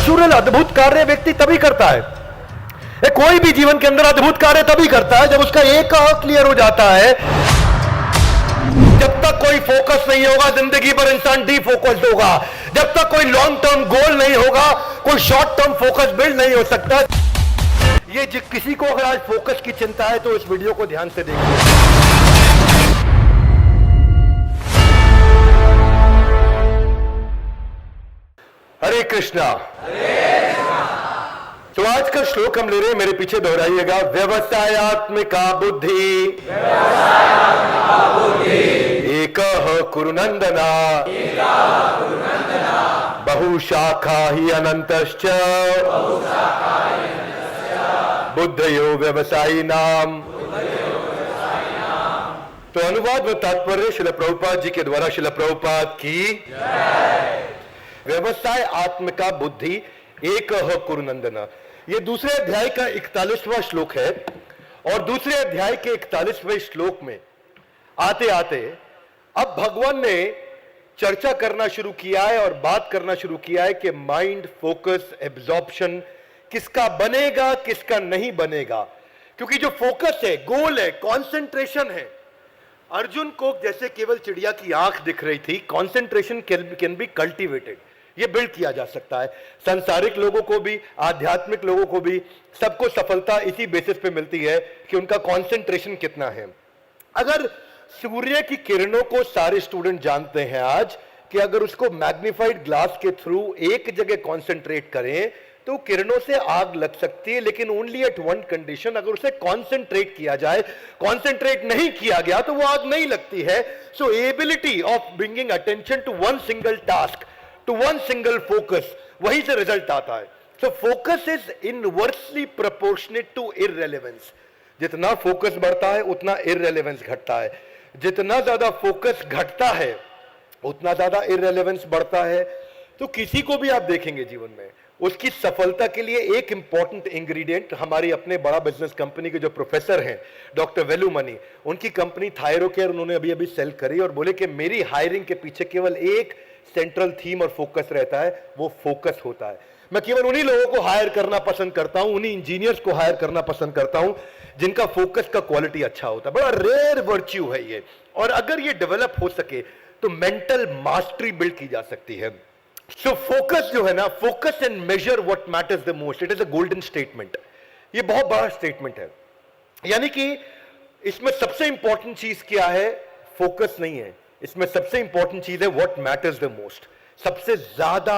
Natural अद्भुत कार्य व्यक्ति तभी करता है, कोई भी जीवन के अंदर अद्भुत कार्य तभी करता है जब उसका एक क्लियर हो जाता है। जब तक कोई फोकस नहीं होगा जिंदगी पर इंसान डीफोकस्ड होगा। जब तक कोई लॉन्ग टर्म गोल नहीं होगा कोई शॉर्ट टर्म फोकस बिल्ड नहीं हो सकता। ये किसी को अगर आज फोकस की चिंता है तो इस वीडियो को ध्यान से देखिए। हरे कृष्णा। तो आज का श्लोक हम ले रहे हैं, मेरे पीछे दोहराइएगा। व्यवसायात्मिका बुद्धि एकः कुरु नंदना बहुशाखा ही अनंतश्च बुद्धयो व्यवसायी नाम। तो अनुवाद व तात्पर्य श्रील प्रभुपाद जी के द्वारा। श्रील प्रभुपाद की व्यवसाय आत्मिका बुद्धि एकः कुरु नंदना। ये दूसरे अध्याय का 41वां श्लोक है और दूसरे अध्याय के 41वें श्लोक में आते आते अब भगवान ने चर्चा करना शुरू किया है और बात करना शुरू किया है कि माइंड फोकस एब्जॉर्प्शन किसका बनेगा किसका नहीं बनेगा। क्योंकि जो फोकस है, गोल है, कंसंट्रेशन है। अर्जुन को जैसे केवल चिड़िया की आंख दिख रही थी, कंसंट्रेशन कैन बी कल्टीवेटेड, ये बिल्ड किया जा सकता है। सांसारिक लोगों को भी, आध्यात्मिक लोगों को भी, सबको सफलता इसी बेसिस पे मिलती है कि उनका कंसंट्रेशन कितना है। अगर सूर्य की किरणों को सारे स्टूडेंट जानते हैं आज कि अगर उसको मैग्नीफाइड ग्लास के थ्रू एक जगह कंसंट्रेट करें तो किरणों से आग लग सकती है, लेकिन ओनली एट वन कंडीशन, अगर उसे कंसंट्रेट किया जाए। कंसंट्रेट नहीं किया गया तो वो आग नहीं लगती है। So ability of bringing attention to one single task, to one single focus, वहीं से रिजल्ट आता है। So focus is inversely proportionate to irrelevance. जितना फोकस बढ़ता है उतना इररिलेवेंस घटता है, जितना ज्यादा फोकस घटता है उतना ज्यादा इररिलेवेंस बढ़ता है। तो किसी को भी आप देखेंगे जीवन में, उसकी सफलता के लिए एक इंपॉर्टेंट इंग्रेडिएंट, हमारी अपने बड़ा बिजनेस कंपनी के जो प्रोफेसर हैं डॉक्टर वेलुमणि, उनकी कंपनी थायरोकेयर उन्होंने अभी अभी सेल करी और बोले कि मेरी हायरिंग के पीछे केवल एक सेंट्रल थीम और फोकस रहता है, वो फोकस होता है। मैं केवल उन्हीं लोगों को हायर करना पसंद करता हूं, उन्हीं इंजीनियर्स को हायर करना पसंद करता हूं जिनका फोकस का क्वालिटी अच्छा होता है। बड़ा रेयर वर्च्यू है ये, और अगर ये डेवलप हो सके तो मेंटल मास्टरी बिल्ड की जा सकती है। सो फोकस जो है ना, focus and measure what matters the most, it is a golden statement. ये बहुत बड़ा स्टेटमेंट है। यानी कि इसमें सबसे इंपॉर्टेंट चीज क्या है? फोकस नहीं है, इसमें सबसे इंपॉर्टेंट चीज है व्हाट मैटर्स द मोस्ट। सबसे ज्यादा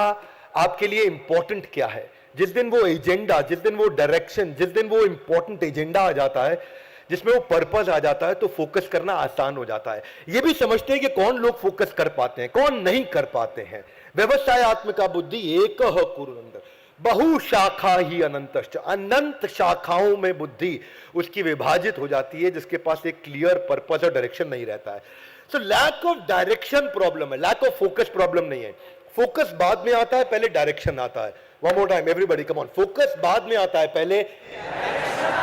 आपके लिए इंपॉर्टेंट क्या है? जिस दिन वो एजेंडा, जिस दिन वो डायरेक्शन, जिस दिन वो इंपॉर्टेंट एजेंडा आ जाता है, जिसमें वो पर्पस आ जाता है, तो फोकस करना आसान हो जाता है। ये भी समझते हैं कि कौन लोग फोकस कर पाते हैं, कौन नहीं कर पाते हैं। व्यवसाय आत्मिका बुद्धि एकः कुरु नंदन बहुशाखा ही अनंतश्च। अनंत शाखाओं में बुद्धि उसकी विभाजित हो जाती है जिसके पास एक क्लियर पर्पस और डायरेक्शन नहीं रहता है। So lack of direction problem है, लैक ऑफ फोकस प्रॉब्लम नहीं है। फोकस बाद में आता है, पहले डायरेक्शन आता है। One more time everybody come on, focus बाद में आता है, पहले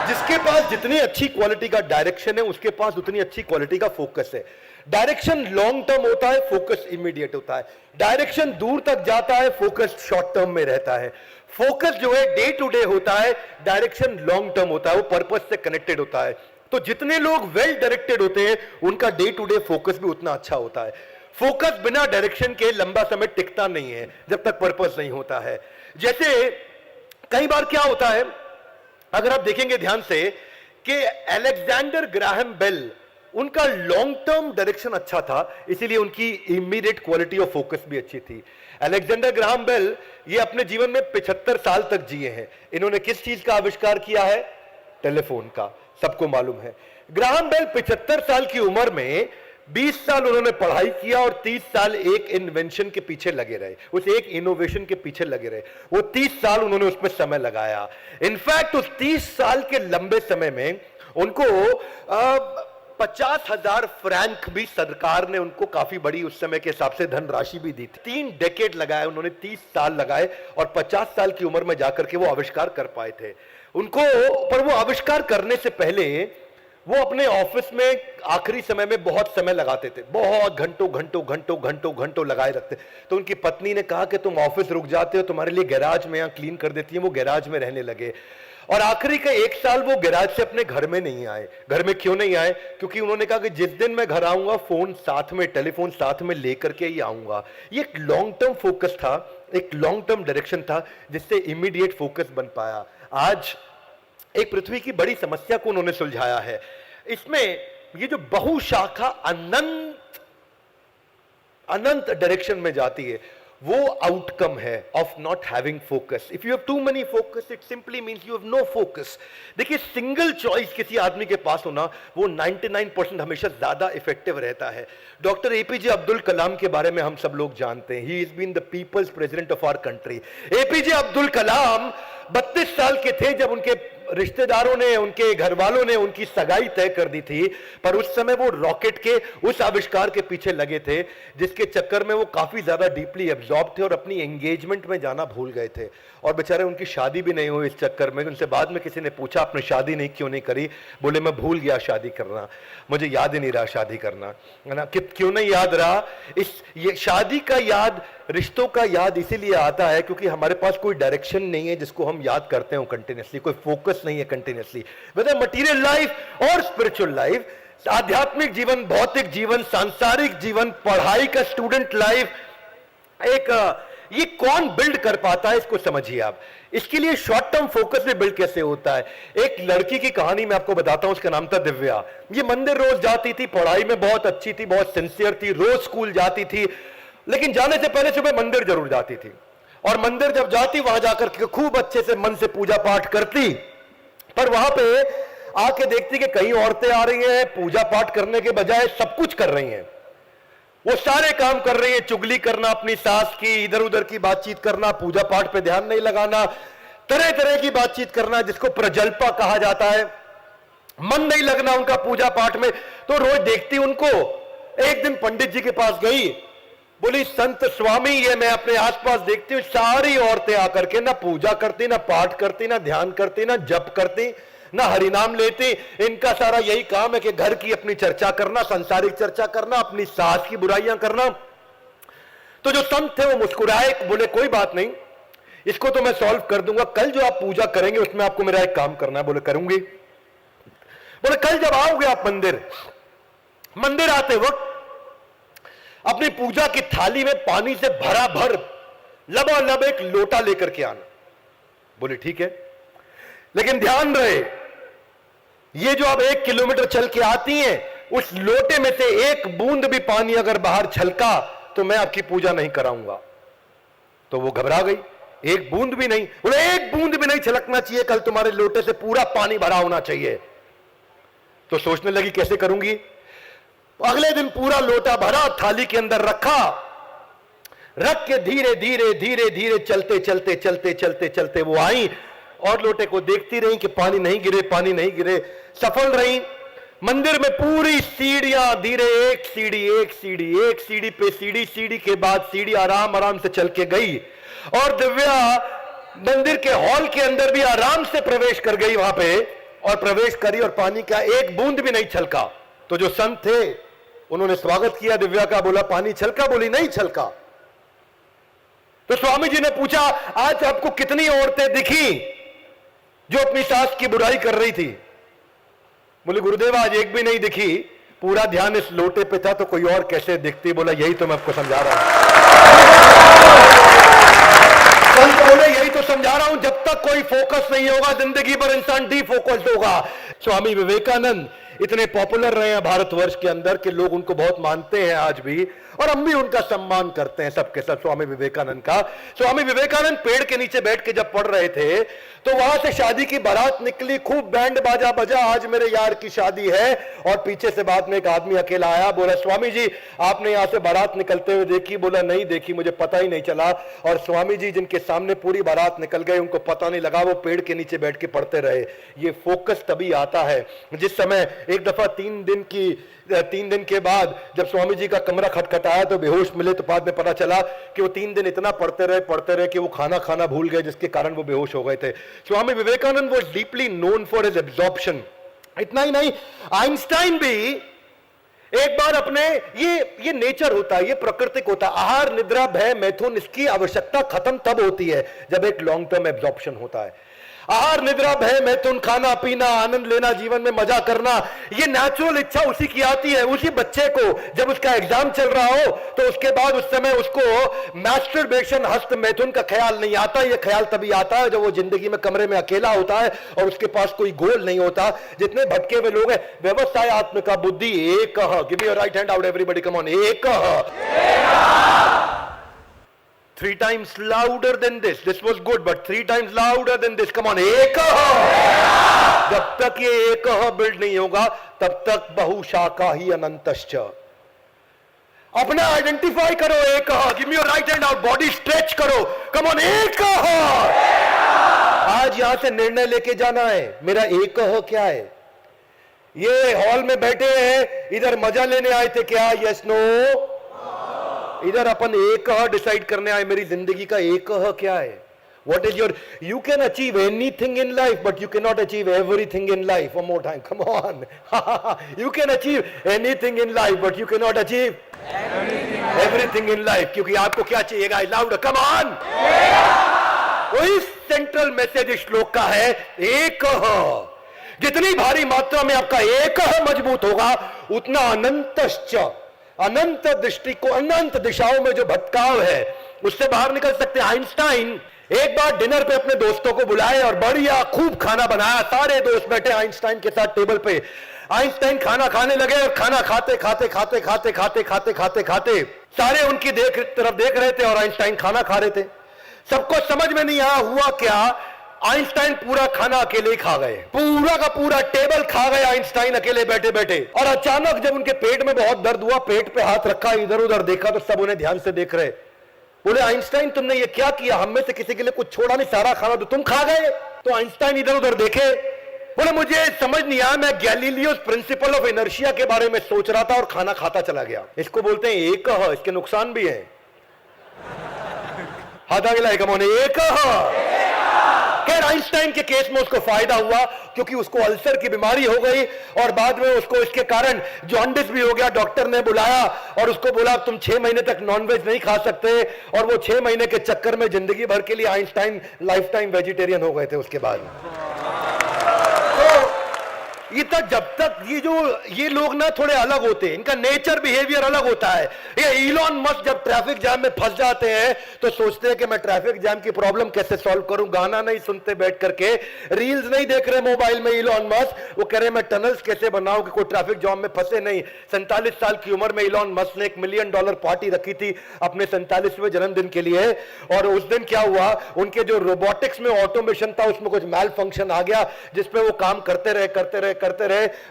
जिसके पास जितनी अच्छी क्वालिटी का डायरेक्शन है उसके पास उतनी अच्छी क्वालिटी का फोकस है। डायरेक्शन लॉन्ग टर्म होता है, फोकस इमीडिएट होता है। डायरेक्शन दूर तक जाता है, फोकस शॉर्ट टर्म में रहता है। फोकस जो है डे टू डे होता है, डायरेक्शन लॉन्ग टर्म होता है, वो पर्पस से कनेक्टेड होता है। तो जितने लोग वेल डायरेक्टेड होते हैं उनका डे टू डे फोकस भी उतना अच्छा होता है। फोकस बिना डायरेक्शन के लंबा समय टिकता नहीं है जब तक पर्पस नहीं होता है। जैसे कई बार क्या होता है, अगर आप देखेंगे ध्यान से कि अलेक्जेंडर ग्राहम बेल, उनका लॉन्ग टर्म डायरेक्शन अच्छा था, इसीलिए उनकी इमीडिएट क्वालिटी ऑफ फोकस भी अच्छी थी। अलेक्जेंडर ग्राहम बेल ये अपने जीवन में 75 साल तक जिए हैं। इन्होंने किस चीज का आविष्कार किया है? टेलीफोन का, सबको मालूम है। ग्राहम बेल 75 साल की उम्र में 20 साल उन्होंने पढ़ाई किया और 30 साल एक इन्वेंशन के पीछे लगे रहे, उस एक इनोवेशन के पीछे लगे रहे। वो 30 साल उन्होंने उसमें समय लगाया। इनफैक्ट उस 30 साल के लंबे समय में उनको 50,000 फ्रैंक भी सरकार ने उनको काफी बड़ी उस समय के हिसाब से धनराशि भी दी थी। 3 डेकेड लगाए उन्होंने, 30 साल लगाए और 50 साल की उम्र में जाकर के वो आविष्कार कर पाए थे। उनको, पर वो आविष्कार करने से पहले वो अपने ऑफिस में आखिरी समय में बहुत समय लगाते थे, बहुत घंटों घंटों घंटों घंटों घंटों लगाए रखते। तो उनकी पत्नी ने कहा कि तुम ऑफिस रुक जाते हो, तुम्हारे लिए गैराज में यहाँ क्लीन कर देती है। वो गैराज में रहने लगे और आखिरी का 1 साल वो गैराज से अपने घर में नहीं आए। घर में क्यों नहीं आए? क्योंकि उन्होंने कहा कि जिस दिन मैं घर आऊंगा फोन साथ में, टेलीफोन साथ में लेकर के ही आऊंगा। ये एक लॉन्ग टर्म फोकस था, एक लॉन्ग टर्म डायरेक्शन था, जिससे इमीडिएट फोकस बन पाया। आज एक पृथ्वी की बड़ी समस्या को उन्होंने सुलझाया है। इसमें ये जो बहुशाखा अनंत डायरेक्शन में जाती है, वो आउटकम है of not having focus. If you have too many focus, it simply means you have no focus. देखिए, सिंगल चॉइस किसी आदमी के पास होना, वो 99% हमेशा ज्यादा इफेक्टिव रहता है। डॉक्टर एपीजे अब्दुल कलाम के बारे में हम सब लोग जानते हैं। He is been the people's president of our country. APJ Abdul Kalam 32 साल के थे जब उनके रिश्तेदारों ने, उनके घर वालों ने उनकी सगाई तय कर दी थी। पर उस समय वो रॉकेट के उस आविष्कार के पीछे लगे थे जिसके चक्कर में वो काफी ज्यादा डीपली एब्जॉर्ब थे और अपनी एंगेजमेंट में जाना भूल गए थे। और बेचारे उनकी शादी भी नहीं हुई इस चक्कर में। उनसे बाद में किसी ने पूछा, आपने शादी नहीं क्यों नहीं करी? बोले, मैं भूल गया शादी करना, मुझे याद ही नहीं रहा शादी करना, है ना। क्यों नहीं याद रहा? ये शादी का याद, रिश्तों का याद इसीलिए आता है क्योंकि हमारे पास कोई डायरेक्शन नहीं है जिसको हम याद करते हो कंटिन्यूसली, कोई फोकस नहीं है कंटिन्यूसली। वेदर मटीरियल लाइफ और स्पिरिचुअल लाइफ, आध्यात्मिक जीवन, भौतिक जीवन, सांसारिक जीवन, पढ़ाई का स्टूडेंट लाइफ, ये कौन बिल्ड कर पाता है, इसको समझिए आप। इसके लिए शॉर्ट टर्म फोकस भी बिल्ड कैसे होता है। एक लड़की की कहानी मैं आपको बताता हूं, उसका नाम था दिव्या। ये मंदिर रोज जाती थी, पढ़ाई में बहुत अच्छी थी, बहुत सिंसियर थी, रोज स्कूल जाती थी, लेकिन जाने से पहले सुबह मंदिर जरूर जाती थी। और मंदिर जब जाती, वहां जाकर के खूब अच्छे से मन से पूजा पाठ करती। पर वहां पे आके देखती कि कई औरतें आ रही हैं, पूजा पाठ करने के बजाय सब कुछ कर रही हैं। वो सारे काम कर रही है, चुगली करना अपनी सास की, इधर उधर की बातचीत करना, पूजा पाठ पे ध्यान नहीं लगाना, तरह तरह की बातचीत करना, जिसको प्रजल्पा कहा जाता है। मन नहीं लगना उनका पूजा पाठ में। तो रोज देखती उनको। एक दिन पंडित जी के पास गई, बोली, संत स्वामी, ये मैं अपने आसपास देखती हूँ सारी औरतें आकर के ना पूजा करती, ना पाठ करती, ना ध्यान करती, ना जप करती, ना हरिनाम लेती। इनका सारा यही काम है कि घर की अपनी चर्चा करना, संसारिक चर्चा करना, अपनी सास की बुराइयां करना। तो जो संत थे वो मुस्कुराए, बोले, कोई बात नहीं, इसको तो मैं सॉल्व कर दूंगा। कल जो आप पूजा करेंगे उसमें आपको मेरा एक काम करना है। बोले, करूंगी। बोले, कल जब आओगे आप मंदिर आते वक्त अपनी पूजा की थाली में पानी से भरा भर लबालब एक लोटा लेकर के आना। बोले, ठीक है, लेकिन ध्यान रहे, ये जो आप 1 किलोमीटर चल के आती हैं, उस लोटे में से एक बूंद भी पानी अगर बाहर छलका तो मैं आपकी पूजा नहीं कराऊंगा। तो वो घबरा गई, एक बूंद भी नहीं। बोले, एक बूंद भी नहीं छलकना चाहिए, कल तुम्हारे लोटे से पूरा पानी भरा होना चाहिए। तो सोचने लगी, कैसे करूंगी। अगले दिन पूरा लोटा भरा, थाली के अंदर रख के धीरे धीरे धीरे धीरे चलते चलते चलते चलते चलते वो आई और लोटे को देखती रही कि पानी नहीं गिरे, पानी नहीं गिरे। सफल रही। मंदिर में पूरी सीढ़ियां, धीरे एक सीढ़ी एक सीढ़ी एक सीढ़ी पे सीढ़ी, सीढ़ी के बाद सीढ़ी, आराम आराम से चल के गई। और दिव्या मंदिर के हॉल के अंदर भी आराम से प्रवेश कर गई वहां पे, और प्रवेश करी और पानी का एक बूंद भी नहीं छलका। तो जो संत थे उन्होंने स्वागत किया दिव्या का। बोला, पानी छलका? बोली, नहीं छलका। तो स्वामी जी ने पूछा, आज आपको कितनी औरतें दिखी जो अपनी सास की बुराई कर रही थी? बोले, गुरुदेव आज एक भी नहीं दिखी, पूरा ध्यान इस लोटे पे था, तो कोई और कैसे दिखती? बोला, यही तो मैं आपको समझा रहा हूं। संत बोले, यही तो समझा रहा हूं, जब तक कोई फोकस नहीं होगा जिंदगी पर इंसान डीफोकस्ड होगा। स्वामी विवेकानंद इतने पॉपुलर रहे हैं भारतवर्ष के अंदर कि लोग उनको बहुत मानते हैं आज भी, और हम भी उनका सम्मान करते हैं सबके सब, स्वामी विवेकानंद का। स्वामी विवेकानंद पेड़ के नीचे बैठ के जब पढ़ रहे थे तो वहां से शादी की बारात निकली, खूब बैंड बाजा बजा, आज मेरे यार की शादी है। और पीछे से बाद में एक आदमी अकेला आया, बोला, स्वामी जी आपने यहां से बारात निकलते हुए देखी? बोला, नहीं देखी, मुझे पता ही नहीं चला। और स्वामी जी जिनके सामने पूरी बारात निकल गई, उनको पता नहीं लगा, वो पेड़ के नीचे बैठ के पढ़ते रहे। ये फोकस तभी आता है जिस समय एक दफा 3 दिन के बाद जब स्वामी जी का कमरा खटखटाया तो बेहोश मिले, तो बाद में पता चला कि वो 3 दिन इतना पढ़ते रहे कि वो खाना खाना भूल गए, जिसके कारण वो बेहोश हो गए थे। Swami Vivekananda was deeply known for his absorption इतना ही नहीं, आइंस्टाइन भी एक बार अपने ये नेचर होता है, ये प्राकृतिक होता है, आहार निद्रा भय मैथुन, इसकी आवश्यकता खत्म तब होती है जब एक लॉन्ग टर्म एब्जॉर्प्शन होता है। आहार निद्रा भय मैथुन, खाना पीना, आनंद लेना, जीवन में मजा करना, ये नेचुरल इच्छा उसी की आती है। उसी बच्चे को जब उसका एग्जाम चल रहा हो तो उसके बाद उस समय उसको मैस्टरबेशन, हस्त मैथुन का ख्याल नहीं आता। ये ख्याल तभी आता है जब वो जिंदगी में कमरे में अकेला होता है और उसके पास कोई गोल नहीं होता। जितने भटके हुए लोग हैं, व्यवसाय आत्मिका बुद्धि एक, give me your right hand out everybody, come on, एक। 3 times louder than this. This was good, but 3 times louder than this. Come on, एक। जब तक ये एक बिल्ड नहीं होगा तब तक बहुशाखा ही अनंतश्च। अपना आइडेंटिफाई करो, एक। Give me your right hand out, body stretch करो, कम ऑन, एक। आज यहां से निर्णय लेके जाना है, मेरा एक क्या है। ये हॉल में बैठे हैं, इधर मजा लेने आए थे क्या? Yes no. इधर अपन एक डिसाइड करने आए, मेरी जिंदगी का एक क्या है। What is your, you can achieve anything in life, but you cannot achieve everything in life. One more time, come on. You can achieve anything in life, but you cannot achieve everything in life. क्योंकि आपको क्या चाहिएगा? Louder, come on. वही central message इस श्लोक का है, एक। जितनी भारी मात्रा में आपका एक मजबूत होगा, उतना अनंतश्च, अनंत दृष्टि को, अनंत दिशाओं में जो भटकाव है उससे बाहर निकल सकते हैं। आइंस्टाइन एक बार डिनर पे अपने दोस्तों को बुलाए और बढ़िया खूब खाना बनाया। सारे दोस्त बैठे आइंस्टाइन के साथ टेबल पे। आइंस्टाइन खाना खाने लगे और खाना खाते खाते खाते खाते खाते खाते खाते खाते सारे उनकी तरफ देख रहे थे और आइंस्टाइन खाना खा रहे थे। सबको समझ में नहीं आया हुआ क्या। आइंस्टाइन पूरा खाना अकेले ही खा गए, पूरा का पूरा टेबल खा गए आइंस्टाइन अकेले बैठे बैठे। और अचानक जब उनके पेट में बहुत दर्द हुआ, पेट पे हाथ रखा, इधर उधर देखा तो सब उन्हें ध्यान से देख रहे। बोले, आइंस्टाइन तुमने ये क्या किया? हम में से किसी के लिए कुछ छोड़ा नहीं, सारा खाना तो तुम खा गए। तो आइंस्टाइन इधर उधर देखे, बोले मुझे समझ नहीं आया, मैं गैलीलियोस प्रिंसिपल ऑफ इनर्शिया के बारे में सोच रहा था और खाना खाता चला गया। इसको बोलते हैं एक। इसके नुकसान भी है। हाथ आगे लाए, कम ऑन, एक। खैर आइंस्टाइन के केस में उसको फायदा हुआ क्योंकि उसको अल्सर की बीमारी हो गई और बाद में उसको इसके कारण जॉन्डिस भी हो गया। डॉक्टर ने बुलाया और उसको बोला तुम 6 महीने तक नॉनवेज नहीं खा सकते, और वो 6 महीने के चक्कर में जिंदगी भर के लिए आइंस्टाइन लाइफ टाइम वेजिटेरियन हो गए थे उसके बाद। ये तक जब तक ये लोग ना थोड़े अलग होते हैं, इनका नेचर बिहेवियर अलग होता है। ये इलॉन मस्क जब ट्रैफिक जाम में फंस जाते हैं तो सोचते हैं कि मैं ट्रैफिक जाम की प्रॉब्लम कैसे सॉल्व करूं। गाना नहीं सुनते बैठ करके, रील्स नहीं देख रहे मोबाइल में इलॉन मस्क, वो कह रहे मैं टनल्स कैसे बनाऊं कि कोई ट्रैफिक जाम में फंसे नहीं। 47 साल की उम्र में इलॉन मस्क ने $1 मिलियन पार्टी रखी थी अपने 47वें जन्मदिन के लिए, और उस दिन क्या हुआ, उनके जो रोबोटिक्स में ऑटोमेशन था उसमें कुछ मैल फंक्शन आ गया जिसपे वो काम करते रहे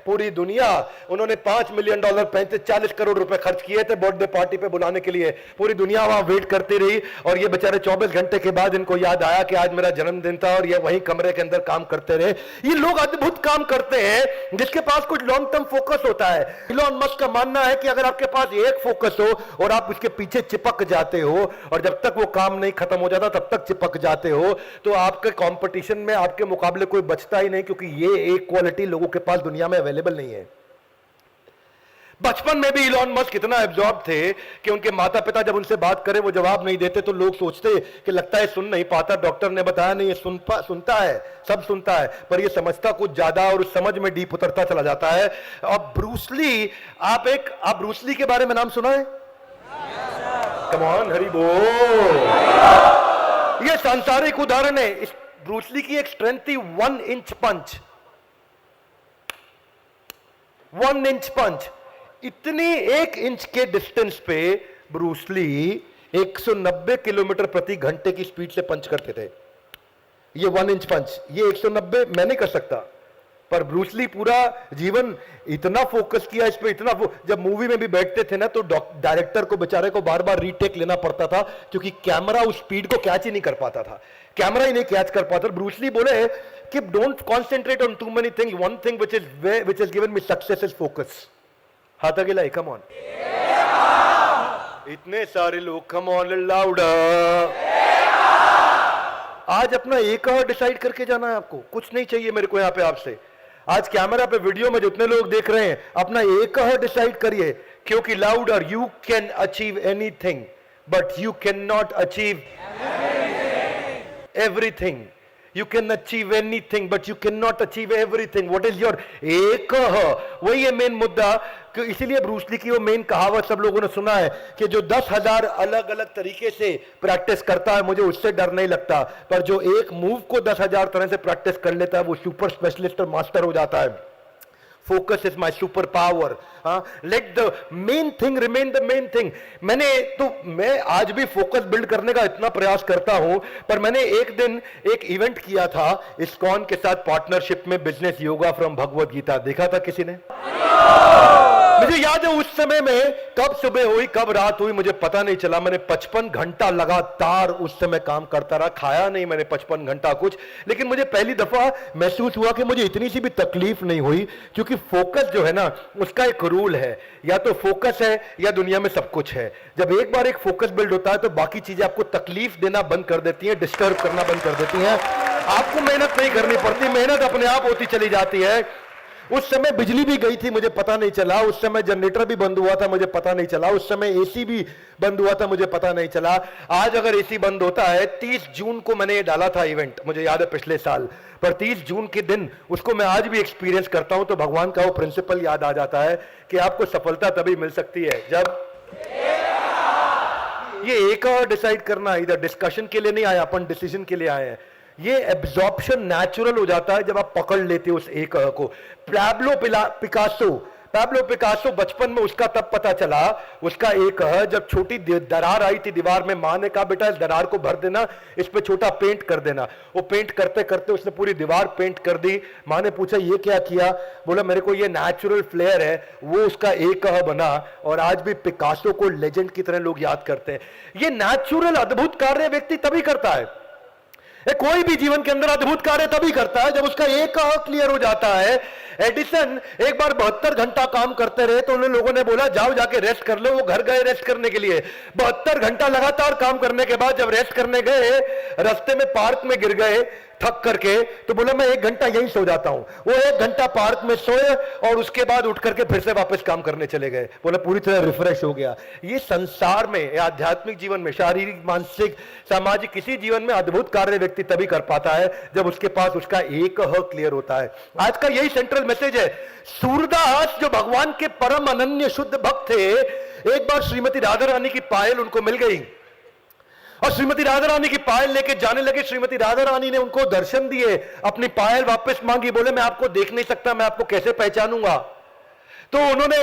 पूरी दुनिया। उन्होंने $5 मिलियन 40 करोड़ रुपए खर्च किए थे बर्थडे पार्टी पे बुलाने के लिए। पूरी दुनिया वहां वेट करती रही और ये बेचारे 24 घंटे के बाद इनको याद आया कि आज मेरा जन्मदिन था, और ये वहीं कमरे के अंदर काम करते रहे। ये लोग अद्भुत काम करते हैं जिसके पास कुछ लॉन्ग टर्म फोकस होता है। इलॉन मस्क का मानना है कि अगर आपके पास एक फोकस हो और आप उसके पीछे चिपक जाते हो और जब तक वो काम नहीं खत्म हो जाता तब तक चिपक जाते हो, तो आपके कंपटीशन में आपके मुकाबले कोई बचता ही नहीं, क्योंकि ये एक क्वालिटी लोगों के पास दुनिया में अवेलेबल नहीं है। बचपन में भी इलॉन मस्क इतना एब्जॉर्ब थे कि उनके माता पिता जब उनसे बात करें वो जवाब नहीं देते तो लोग सोचते कि लगता है सुन नहीं पाता। डॉक्टर ने बताया नहीं, ये सुनता है, सब सुनता है, पर ये समझता कुछ ज्यादा और उस समझ में डीप उतरता चला जाता है। अब ब्रूसली, आप ब्रूसली के बारे में नाम सुना है? कम ऑन, हरि बोल। ये सांसारिक उदाहरण है। इस ब्रूसली की एक स्ट्रेंथ थी 1 इंच पंच। 1 इंच पंच, इतनी 1 इंच के डिस्टेंस पे ब्रूसली 190 किलोमीटर प्रति घंटे की स्पीड से पंच करते थे। ये 1 इंच पंच, ये 190 मैं नहीं कर सकता, पर ब्रूसली पूरा जीवन इतना फोकस किया इस पे, जब मूवी में भी बैठते थे ना तो डायरेक्टर को बेचारे को बार बार रीटेक लेना पड़ता था क्योंकि कैमरा उस स्पीड को कैच ही नहीं कर पाता था, कैमरा ही नहीं कैच कर पाता। ब्रूसली बोले कि don't concentrate on too many things, one thing which has given me success is focus। हाथ आगे लाई, कम ऑन। इतने सारे लोग, कम ऑन लाउडर। आज अपना एक और डिसाइड करके जाना है आपको, कुछ नहीं चाहिए मेरे को यहां पे आपसे। आज कैमरा पे वीडियो में जितने लोग देख रहे हैं अपना एक डिसाइड करिए, क्योंकि louder you can achieve anything but you can not achieve everything. You can achieve anything but you cannot achieve everything. What is your एक? वही है मेन मुद्दा। कि इसीलिए ब्रूस ली की वो मेन कहावत सब लोगों ने सुना है कि जो 10,000 अलग अलग तरीके से प्रैक्टिस करता है मुझे उससे डर नहीं लगता, पर जो एक मूव को 10,000 तरह से प्रैक्टिस कर लेता है वो सुपर स्पेशलिस्ट और मास्टर हो जाता है। Focus is my super power. Let the main thing remain the main thing. मैं आज भी फोकस बिल्ड करने का इतना प्रयास करता हूं, पर मैंने एक दिन एक इवेंट किया था इस्कॉन के साथ पार्टनरशिप में, बिजनेस योगा फ्रॉम भगवत गीता। देखा था किसी ने? मुझे याद है उस समय में कब सुबह हुई कब रात हुई मुझे पता नहीं चला। मैंने 55 घंटा लगातार उस समय काम करता रहा। खाया नहीं मैंने 55 घंटा कुछ, लेकिन मुझे पहली दफा महसूस हुआ कि मुझे इतनी सी भी तकलीफ नहीं हुई, क्योंकि फोकस जो है ना उसका एक रूल है, या तो फोकस है या दुनिया में सब कुछ है। जब एक बार एक फोकस बिल्ड होता है तो बाकी चीजें आपको तकलीफ देना बंद कर देती हैं, डिस्टर्ब करना बंद कर देती हैं। आपको मेहनत नहीं करनी पड़ती, मेहनत अपने आप होती चली जाती है। उस समय बिजली भी गई थी मुझे पता नहीं चला, उस समय जनरेटर भी बंद हुआ था मुझे पता नहीं चला, उस समय एसी भी बंद हुआ था मुझे पता नहीं चला। आज अगर एसी बंद होता है, 30 जून को मैंने ये डाला था इवेंट, मुझे याद है पिछले साल, पर 30 जून के दिन उसको मैं आज भी एक्सपीरियंस करता हूं तो भगवान का वो प्रिंसिपल याद आ जाता है कि आपको सफलता तभी मिल सकती है जब ये एक और डिसाइड करना। इधर डिस्कशन के लिए नहीं आए अपन, डिसीजन के लिए आए हैं। ये एब्जॉर्प्शन नेचुरल हो जाता है जब आप पकड़ लेते हो उस एक को। पैब्लो पिकासो बचपन में उसका तब पता चला, उसका एक जब छोटी दरार आई थी दीवार में, मां ने कहा बेटा इस दरार को भर देना, इस पे छोटा पेंट कर देना। वो पेंट करते करते उसने पूरी दीवार पेंट कर दी। मां ने पूछा ये क्या किया? बोला मेरे को ये नेचुरल फ्लेयर है। वो उसका एक बना और आज भी पिकासो को लेजेंड की तरह लोग याद करते हैं। ये नेचुरल अद्भुत कार्य व्यक्ति तभी करता है, कोई भी जीवन के अंदर अद्भुत कार्य तभी करता है जब उसका एक क्लियर हो जाता है। एडिसन एक बार 72 घंटा काम करते रहे तो उन लोगों ने बोला जाओ जाके रेस्ट कर लो। वो घर गए रेस्ट करने के लिए। 72 घंटा लगातार काम करने के बाद जब रेस्ट करने गए, रास्ते में पार्क में गिर गए थक करके, तो बोला मैं 1 घंटा यहीं सो जाता हूं। वो 1 घंटा पार्क में सोए और उसके बाद उठ करके फिर से वापस काम करने चले गए। बोला पूरी तरह रिफ्रेश हो गया। ये संसार में, आध्यात्मिक जीवन में, शारीरिक, मानसिक, सामाजिक किसी जीवन में अद्भुत कार्य व्यक्ति तभी कर पाता है जब उसके पास उसका एक क्लियर होता है। आज का यही सेंट्रल मैसेज है। सूरदास जो भगवान के परम अनन्य शुद्ध भक्त थे, एक बार श्रीमती राधा रानी की पायल उनको मिल गई और श्रीमती राधा रानी की पायल लेके जाने लगे। श्रीमती राधा रानी ने उनको दर्शन दिए, अपनी पायल वापस मांगी। बोले मैं आपको देख नहीं सकता, मैं आपको कैसे पहचानूंगा? तो उन्होंने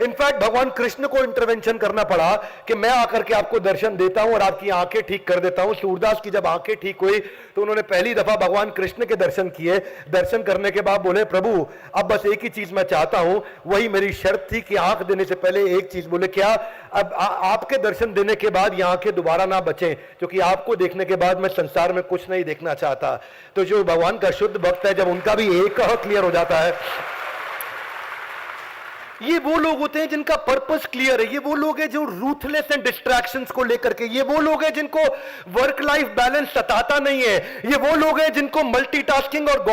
इनफैक्ट भगवान कृष्ण को इंटरवेंशन करना पड़ा कि मैं आकर के आपको दर्शन देता हूं और आपकी आंखें ठीक कर देता हूं। सूरदास की जब आंखें ठीक हुई तो उन्होंने पहली दफा भगवान कृष्ण के दर्शन किए। दर्शन करने के बाद बोले प्रभु अब बस एक ही चीज मैं चाहता हूं, वही मेरी शर्त थी कि आंख देने से पहले एक चीज। बोले क्या? अब आपके दर्शन देने के बाद ये आंखें दोबारा ना बचें, क्योंकि आपको देखने के बाद मैं संसार में कुछ नहीं देखना चाहता। तो जो भगवान का शुद्ध भक्त है, जब उनका भी एक क्लियर हो जाता है, ये वो लोग होते हैं जिनका पर्पस क्लियर है। ये वो लोग हैं जो रूथलेस एंड डिस्ट्रैक्शंस को लेकर के, ये वो लोग हैं जिनको वर्क लाइफ बैलेंस सताता नहीं है। ये वो लोग हैं जिनको मल्टीटास्किंग और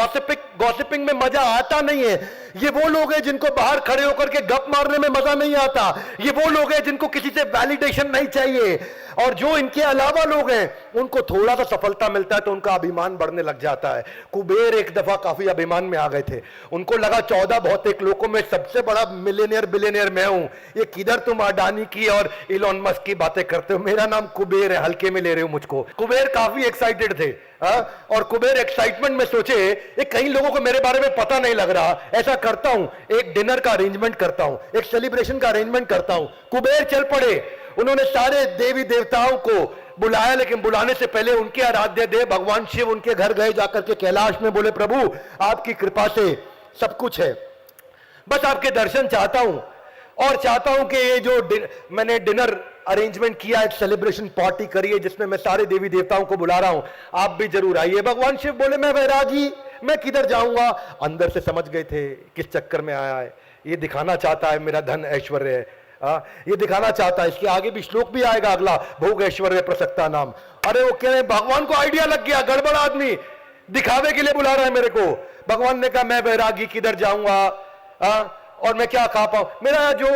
गॉसिपिंग में मजा आता नहीं है। ये वो लोग हैं जिनको बाहर खड़े होकर के गप मारने में मजा नहीं आता। ये वो लोग हैं जिनको किसी से वैलिडेशन नहीं चाहिए। और जो इनके अलावा लोग हैं उनको थोड़ा सा सफलता मिलता है तो उनका अभिमान बढ़ने लग जाता है। कुबेर एक दफा काफी अभिमान में आ गए थे। उनको लगा 14 भौतिक लोगों में सबसे बड़ा मिलियनियर बिलियनियर मैं हूं। ये किधर तुम अडानी की और इलॉन मस्क की बातें करते हो? मेरा नाम कुबेर है, हल्के में ले रहे हो मुझको। कुबेर काफी एक्साइटेड थे। और कुबेर एक्साइटमेंट में सोचे कई लोगों को मेरे बारे में पता नहीं लग रहा, ऐसा करता हूं एक डिनर का अरेंजमेंट करता हूं, एक सेलिब्रेशन का अरेंजमेंट करता हूं। कुबेर चल पड़े। उन्होंने सारे देवी देवताओं को बुलाया, लेकिन बुलाने से पहले उनके आराध्य देव भगवान शिव उनके घर गए। जाकर के कैलाश में बोले प्रभु आपकी कृपा से सब कुछ है, बस आपके दर्शन चाहता हूं और चाहता हूं कि ये जो मैंने डिनर अरेंजमेंट किया, एक सेलिब्रेशन पार्टी करिए जिसमें मैं सारे देवी देवताओं को बुला रहा हूं, आप भी जरूर आइए। भगवान शिव बोले मैं वैरागी, मैं किधर जाऊंगा? अंदर से समझ गए थे किस चक्कर में आया है। ये दिखाना चाहता है मेरा धन ऐश्वर्य है, ये दिखाना चाहता है। इसके आगे भी श्लोक भी आएगा अगला, भोग ऐश्वर्य प्रसक्ता नाम। अरे वो कह रहे भगवान को आइडिया लग गया, गड़बड़ आदमी। दिखावे के लिए बुला रहा है मेरे को। भगवान ने कहा मैं वैरागी किधर जाऊंगा, और मैं क्या खा पाऊं। मेरा जो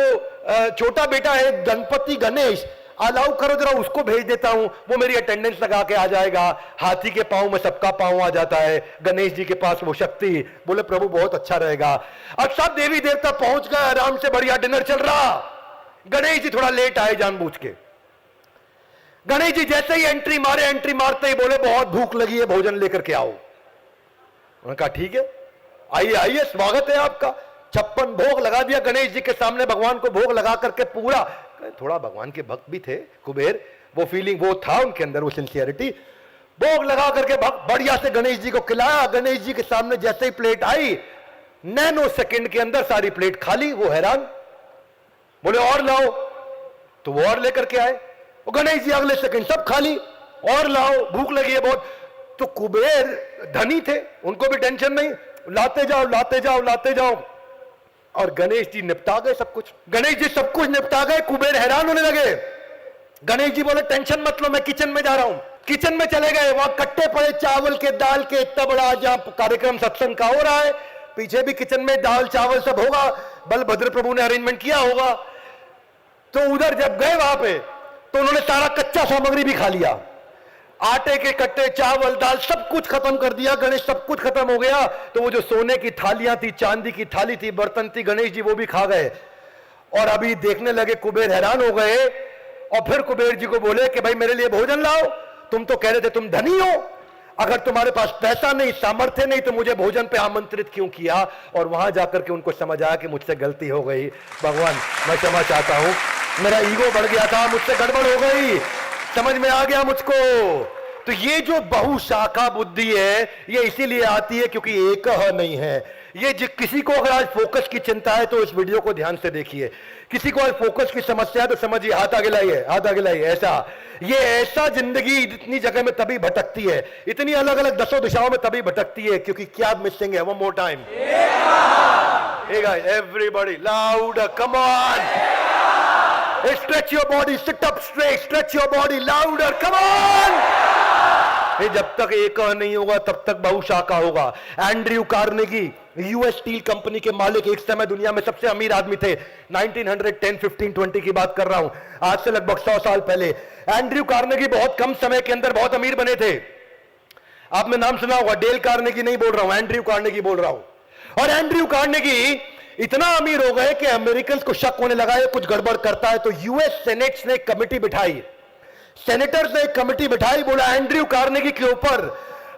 छोटा बेटा है गणपति गणेश, अलाउ करो जरा, उसको भेज देता हूं, वो मेरी अटेंडेंस लगा के आ जाएगा। हाथी के पांव में सबका पांव आ जाता है, गणेश जी के पास वो शक्ति। बोले प्रभु बहुत अच्छा रहेगा। अब सब देवी देवता पहुंच गए, आराम से बढ़िया डिनर चल रहा। गणेश जी थोड़ा लेट आए जानबूझ के। गणेश जी जैसे ही एंट्री मारे, एंट्री मारते ही बोले बहुत भूख लगी है, भोजन लेकर के आओ। उन्होंने कहा ठीक है, आइए आइए, स्वागत है आपका। 56 भोग लगा दिया गणेश जी के सामने, भगवान को भोग लगा करके पूरा। थोड़ा भगवान के भक्त भी थे कुबेर, वो फीलिंग वो था उनके अंदर, वो सिंसियरिटी। भोग लगा करके बढ़िया से गणेश जी को खिलाया। गणेश जी के सामने जैसे ही प्लेट आई, नैनो सेकंड के अंदर सारी प्लेट खाली। वो हैरान, बोले और लाओ, तो वो और लेकर के आए। वो गणेश जी अगले सेकंड सब खाली, और लाओ, भूख लगी है बहुत। तो कुबेर धनी थे, उनको भी टेंशन नहीं, लाते जाओ लाते जाओ लाते जाओ। और गणेश जी निपटा गए सब कुछ। गणेश जी सब कुछ निपटा गए, कुबेर हैरान होने लगे। गणेश जी बोले टेंशन मत लो, मैं किचन में जा रहा हूं। किचन में चले गए, वहां कट्टे पड़े चावल के, दाल के, इतना बड़ा जहां कार्यक्रम सत्संग का हो रहा है, पीछे भी किचन में दाल चावल सब होगा, बलभद्र प्रभु ने अरेंजमेंट किया होगा। तो उधर जब गए वहां पे, तो उन्होंने सारा कच्चा सामग्री भी खा लिया। आटे के कट्टे, चावल, दाल, सब कुछ खत्म कर दिया। गणेश सब कुछ खत्म हो गया। तो वो जो सोने की थालियां थी, चांदी की थाली थी, बर्तन थी, गणेश जी वो भी खा गए। और अभी देखने लगे, कुबेर हैरान हो गए। और फिर कुबेर जी को बोले कि भाई मेरे लिए भोजन लाओ, तुम तो कह रहे थे तुम धनी हो, अगर तुम्हारे पास पैसा नहीं, सामर्थ्य नहीं, तो मुझे भोजन पे आमंत्रित क्यों किया। और वहां जाकर के उनको समझ आया कि मुझसे गलती हो गई, भगवान मैं क्षमा चाहता हूं, मेरा ईगो बढ़ गया था, मुझसे गड़बड़ हो गई, समझ में आ गया मुझको। तो ये जो बहुशाखा बुद्धि है, ये इसीलिए आती है क्योंकि एक नहीं है। ये किसी को अगर आज फोकस की चिंता है तो इस वीडियो को ध्यान से देखिए। किसी को आज फोकस की समस्या है तो समझिए, हाथ आगे लाइए, हाथ आगे लाइए। ऐसा ये ऐसा जिंदगी इतनी जगह में तभी भटकती है, इतनी अलग अलग दसों दिशाओं में तभी भटकती है, क्योंकि क्या मिसिंग है। One more time, everybody loud, come on, stretch your body, sit up straight, stretch your body louder, come on। ये जब तक एक नहीं होगा तब तक बहुशाखा होगा। Andrew Carnegie, US steel company के मालिक, एक समय दुनिया में सबसे अमीर आदमी थे। 1910, 15, 20 की बात कर रहा हूं, आज से लगभग 100 साल पहले। एंड्रयू कार्नेगी बहुत कम समय के अंदर बहुत अमीर बने थे। आपने नाम सुना होगा, डेल कार्नेगी नहीं बोल रहा हूं, एंड्रयू कार्नेगी बोल रहा हूं। और एंड्रयू कार्नेगी इतना अमीर हो गए कि अमेरिकन को शक होने लगा है कुछ गड़बड़ करता है। तो यूएस सेनेट ने कमेटी बिठाई, सेनेटर्स ने एक कमेटी बिठाई, बोला एंड्रयू कार्नेगी के ऊपर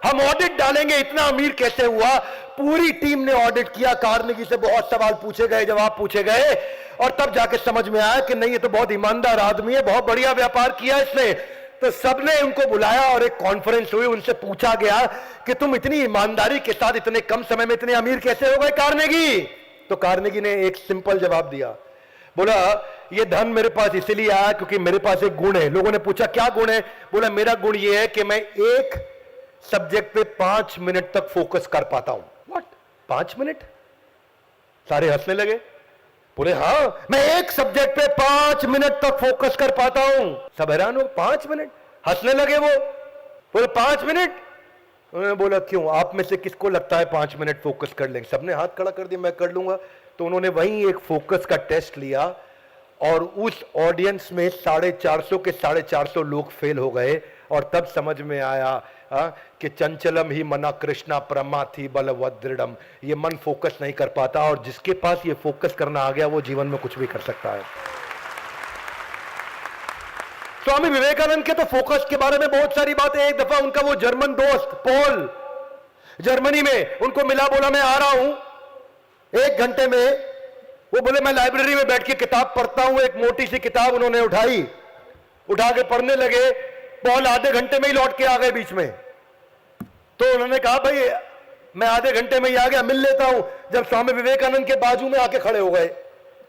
हम ऑडिट डालेंगे, इतना अमीर कैसे हुआ। पूरी टीम ने ऑडिट किया, कार्नेगी से बहुत सवाल पूछे गए, जवाब पूछे गए, और तब जाके समझ में आया कि नहीं ये तो बहुत ईमानदार आदमी है, बहुत बढ़िया व्यापार किया इसने। तो सबने उनको बुलाया और एक कॉन्फ्रेंस हुई, उनसे पूछा गया कि तुम इतनी ईमानदारी के साथ इतने कम समय में इतने अमीर कैसे हो गए कार्नेगी। तो कार्नेगी ने एक सिंपल जवाब दिया, बोला ये धन मेरे पास इसलिए आया क्योंकि मेरे पास एक गुण है। लोगों ने पूछा क्या गुण है, बोला मेरा गुण ये है कि मैं एक सब्जेक्ट पे 5 मिनट तक फोकस कर पाता हूं। What, 5 minute? सारे हंसने लगे, बोले हाँ मैं एक सब्जेक्ट पे 5 मिनट तक फोकस कर पाता हूं। सब हैरान हो, 5 मिनट? हंसने लगे वो, बोले 5 मिनट? उन्होंने बोला क्यों, आप में से किसको लगता है 5 मिनट फोकस कर लेंगे? सबने हाथ खड़ा कर दिया, मैं कर लूंगा। तो उन्होंने वहीं एक फोकस का टेस्ट लिया और उस ऑडियंस में 450 के 450 लोग फेल हो गए। और तब समझ में आया कि चंचलम ही मना कृष्णा परमा थी बलवदृढ़म, ये मन फोकस नहीं कर पाता, और जिसके पास ये फोकस करना आ गया वो जीवन में कुछ भी कर सकता है। स्वामी विवेकानंद के तो फोकस के बारे में बहुत सारी बातें। एक दफा उनका वो जर्मन दोस्त पॉल जर्मनी में उनको मिला, बोला मैं आ रहा हूं 1 घंटे में। वो बोले मैं लाइब्रेरी में बैठ के किताब पढ़ता हूं। एक मोटी सी किताब उन्होंने उठाई, उठा के पढ़ने लगे। पॉल आधे घंटे में ही लौट के आ गए बीच में। तो उन्होंने कहा भाई मैं आधे घंटे में ही आ गया, मिल लेता हूं। जब स्वामी विवेकानंद के बाजू में आके खड़े हो गए,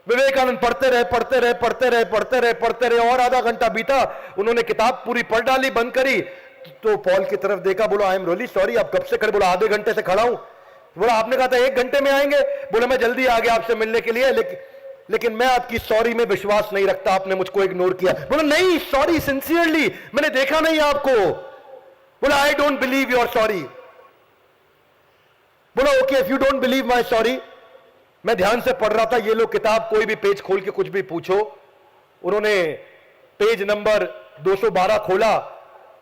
विवेकानंद पढ़ते रहे पढ़ते रहे पढ़ते रहे पढ़ते रहे पढ़ते रहे, और आधा घंटा बीता। उन्होंने किताब पूरी पढ़ डाली, बंद करी। तो पॉल की तरफ देखा, बोला आई एम रियली सॉरी, आप कब से खड़े? बोला आधे घंटे से खड़ा हूं। बोला आपने कहा था 1 घंटे में आएंगे। बोला मैं जल्दी आ गया आपसे मिलने के लिए, लेकिन मैं आपकी सॉरी में विश्वास नहीं रखता, आपने मुझको इग्नोर किया। बोला नहीं सॉरी, सिंसियरली मैंने देखा नहीं आपको। बोला I don't believe your sorry. बोला okay, if you don't believe my story, मैं ध्यान से पढ़ रहा था, ये लो किताब, कोई भी पेज खोल के कुछ भी पूछो। उन्होंने पेज नंबर 212 खोला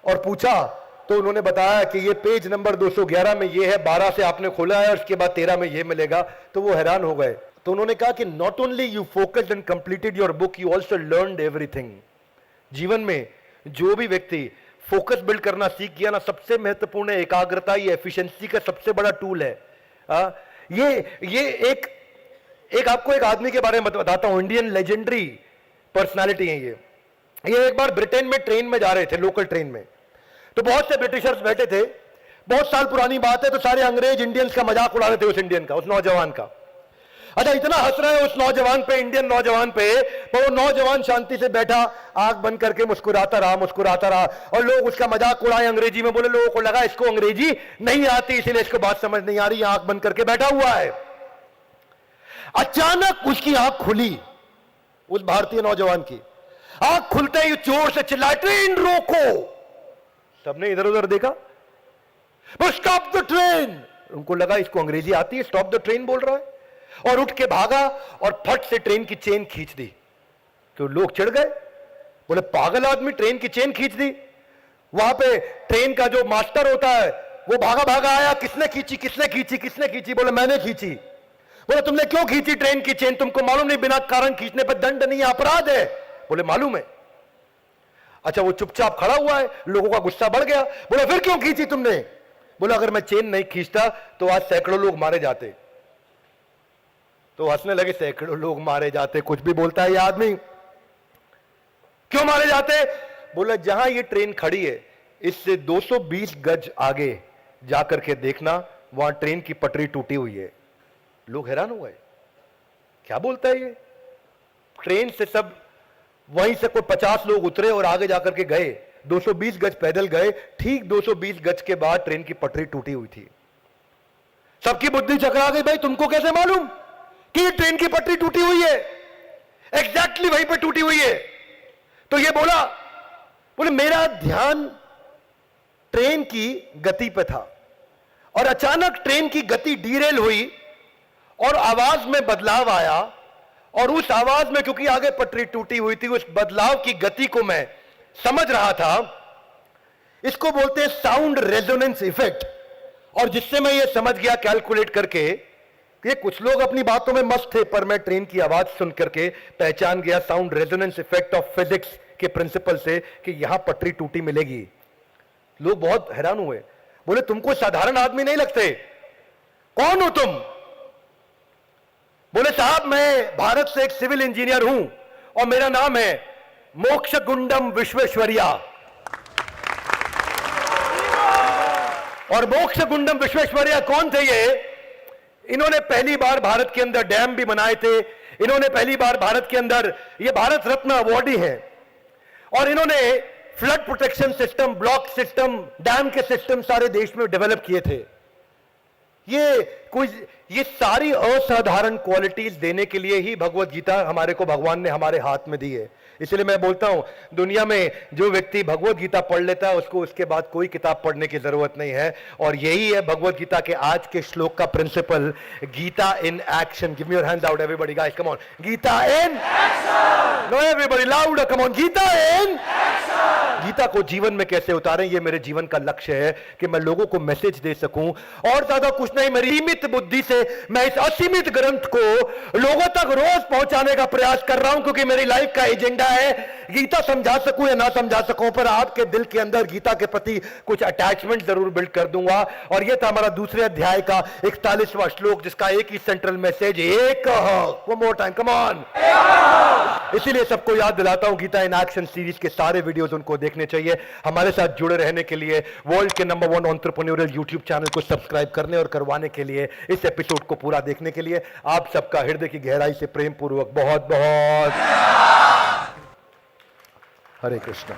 और पूछा, तो उन्होंने बताया कि ये पेज नंबर 211 में ये है, 12 से आपने खोला है और उसके बाद 13 में ये मिलेगा। तो वो हैरान हो गए। तो उन्होंने कहा कि not only you focused and completed your book, you also learned everything. जीवन में जो भी व्यक्ति फोकस बिल्ड करना सीख गया ना, सबसे महत्वपूर्ण है एकाग्रता। ये एफिशिएंसी का सबसे बड़ा टूल है। ये एक आपको एक आदमी के बारे में बताता हूं, इंडियन लेजेंडरी पर्सनालिटी है ये एक बार ब्रिटेन में ट्रेन में जा रहे थे, लोकल ट्रेन में। तो बहुत से ब्रिटिशर्स बैठे थे, बहुत साल पुरानी बात है। तो सारे अंग्रेज इंडियंस का मजाक उड़ा रहे थे उस इंडियन का, उस नौजवान का। अच्छा, इतना हंस रहे हैं उस नौजवान पे, इंडियन नौजवान पे, तो वो नौजवान शांति से बैठा, आंख बंद करके मुस्कुराता रहा। और लोग उसका मजाक उड़ाए अंग्रेजी में। बोले लोगों को लगा इसको अंग्रेजी नहीं आती, इसीलिए इसको बात समझ नहीं आ रही, आंख बंद करके बैठा हुआ है। अचानक उसकी आंख खुली, उस भारतीय नौजवान की आंख खुलते ही जोर से चिल्लाए, ट्रेन रोको। सबने इधर उधर देखा, स्टॉप द ट्रेन। उनको लगा इसको अंग्रेजी आती है, स्टॉप द ट्रेन बोल रहा है, और उठ के भागा और फट से ट्रेन की चेन खींच दी। तो लोग चिढ़ गए, बोले पागल आदमी, ट्रेन की चेन खींच दी। वहां पे ट्रेन का जो मास्टर होता है वो भागा आया, किसने खींची? बोले मैंने खींची। बोले तुमने क्यों खींची ट्रेन की चेन? तुमको मालूम नहीं बिना कारण खींचने पर दंड नहीं, अपराध है। बोले मालूम है। अच्छा, वो चुपचाप खड़ा हुआ है, लोगों का गुस्सा बढ़ गया। बोला फिर क्यों खींची तुमने? बोला अगर मैं चेन नहीं खींचता तो आज सैकड़ों लोग मारे जाते। तो हंसने लगे, सैकड़ों लोग मारे जाते, कुछ भी बोलता है ये आदमी, क्यों मारे जाते? बोला जहां ये ट्रेन खड़ी है इससे 220 गज आगे जाकर के देखना, वहां ट्रेन की पटरी टूटी हुई है। लोग हैरान हो गए, क्या बोलता है ये? ट्रेन से सब वहीं से कोई 50 लोग उतरे और आगे जाकर के गए, 220 गज पैदल गए। ठीक 220 गज के बाद ट्रेन की पटरी टूटी हुई थी। सबकी बुद्धि चकरा गई, भाई तुमको कैसे मालूम कि ट्रेन की पटरी टूटी हुई है? एग्जैक्टली वहीं पे टूटी हुई है। तो ये बोले मेरा ध्यान ट्रेन की गति पे था और अचानक ट्रेन की गति डीरेल हुई और आवाज में बदलाव आया, और उस आवाज में क्योंकि आगे पटरी टूटी हुई थी, उस बदलाव की गति को मैं समझ रहा था। इसको बोलते हैं साउंड रेजोनेंस इफेक्ट। और जिससे मैं ये समझ गया कैलकुलेट करके, ये कुछ लोग अपनी बातों में मस्त थे, पर मैं ट्रेन की आवाज सुन करके पहचान गया sound resonance effect of physics के प्रिंसिपल से कि यहां पटरी टूटी मिलेगी। लोग बहुत हैरान हुए, बोले तुमको साधारण आदमी नहीं लगते, कौन हो तुम? बोले साहब मैं भारत से एक सिविल इंजीनियर हूं और मेरा नाम है मोक्षगुंडम विश्वेश्वरैया। और मोक्षगुंडम विश्वेश्वरैया कौन थे ये? इन्होंने पहली बार भारत के अंदर डैम भी बनाए थे, इन्होंने पहली बार भारत के अंदर, ये भारत रत्न अवार्डी हैं, और इन्होंने flood protection system, block system, dam के सिस्टम सारे देश में डेवलप किए थे। ये सारी असाधारण क्वालिटीज देने के लिए ही भगवत गीता हमारे को भगवान ने हमारे हाथ में दी है। इसलिए मैं बोलता हूं, दुनिया में जो व्यक्ति भगवत गीता पढ़ लेता है उसको उसके बाद कोई किताब पढ़ने की जरूरत नहीं है। और यही है भगवत गीता के आज के श्लोक का principle, Gita in action. Give me your hands out everybody guys, come on, Gita in action. No everybody loud, come on, Gita in action. Gita को जीवन में कैसे उतारें, ये मेरे जीवन का लक्ष्य है कि मैं लोगों को मैसेज दे सकूं। और ज्यादा कुछ नहीं, मेरी सीमित बुद्धि से मैं इस असीमित ग्रंथ को लोगों तक रोज पहुंचाने का प्रयास कर रहा हूं, क्योंकि मेरी लाइफ का एजेंडा है गीता समझा सकूं या ना समझा सकूं, पर आपके दिल के अंदर गीता के प्रति कुछ अटैचमेंट जरूर बिल्ड कर दूंगा। और यह था हमारा दूसरे अध्याय का 41वां श्लोक, जिसका एक ही सेंट्रल मैसेज, एक one more time, come on. इसीलिए सबको याद दिलाता हूं, गीता इन एक्शन सीरीज के सारे वीडियोस उनको देखने चाहिए। हमारे साथ जुड़े रहने के लिए, वर्ल्ड के नंबर 1 एंटरप्रेन्योरियल यूट्यूब चैनल को सब्सक्राइब करने और करवाने के लिए, इस एपिसोड को पूरा देखने के लिए आप सबका हृदय की गहराई से प्रेम पूर्वक बहुत बहुत हरे कृष्ण।